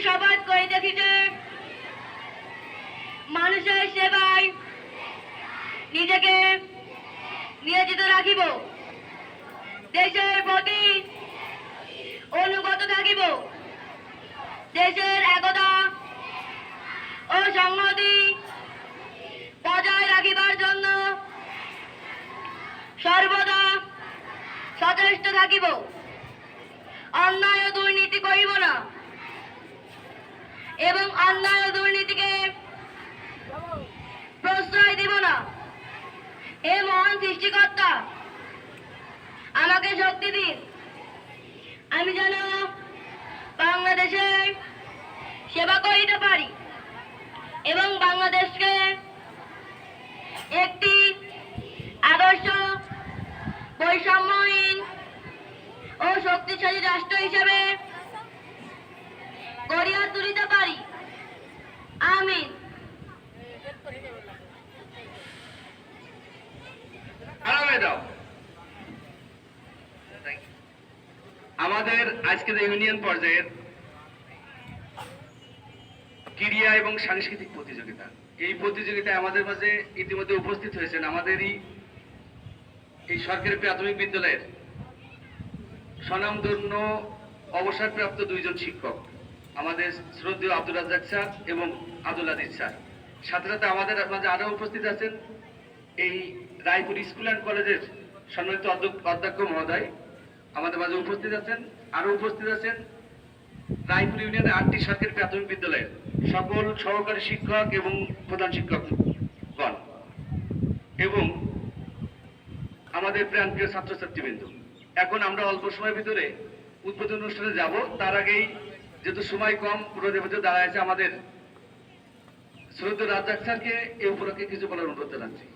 শপথ করিতেছি যে মানুষের সেবায় নিজেকে নিয়োজিত রাখিব, দেশের প্রতি অনুগত থাকিব, দেশের একতা ও সংহতি বজায় রাখিবার জন্য সর্বদা সচেষ্ট থাকিব, অন্যায় ও দুর্নীতি করিব না এবং অন্যায় ও দুর্নীতিকে প্রশ্রয় দিব না। হে মহান সৃষ্টিকর্তা, আমাকে শক্তি দিন, আমি যেন বাংলাদেশে সেবা করিতে পারি এবং বাংলাদেশকে একটি আদর্শ বৈষম্যহীন ও শক্তিশালী রাষ্ট্র হিসেবে গড়িয়া তুলিতে পারি। আমিন। আমাদের আজকের ইউনিয়ন পর্যায়ের ক্রীড়া এবং সাংস্কৃতিক প্রতিযোগিতা, এই প্রতিযোগিতায় আমাদের মাঝে ইতিমধ্যে উপস্থিত হয়েছেন আমাদেরই এই সরকারি প্রাথমিক বিদ্যালয়ের স্বনামধন্য অবসরপ্রাপ্ত দুইজন শিক্ষক, আমাদের শ্রদ্ধেয় আব্দুল রাজ্জাক স্যার এবং আব্দুল আদিজ স্যার। সাথে সাথে আমাদের মাঝে আরো উপস্থিত আছেন এই রায়পুর স্কুল অ্যান্ড কলেজের সম্মানিত অধ্যক্ষ মহোদয়, আমাদের মাঝে উপস্থিত আছেন। আরো উপস্থিত আছেন রায়পুর ইউনিয়নের 8টি সরকারি প্রাথমিক বিদ্যালয়ের সকল সহকারী শিক্ষক এবং প্রধান শিক্ষকগণ এবং আমাদের প্রাণপ্রিয় ছাত্রছাত্রীবৃন্দ। এখন আমরা অল্প সময়ের ভিতরে উদ্বোধন অনুষ্ঠানে যাব। তার আগেই যেহেতু সময় কম, পুরোদের ভিতরে দাঁড়ায় আছে আমাদের শ্রদ্ধেয় রাজ্জাক স্যারকে এই উপলক্ষে কিছু বলার অনুরোধ জানাচ্ছি।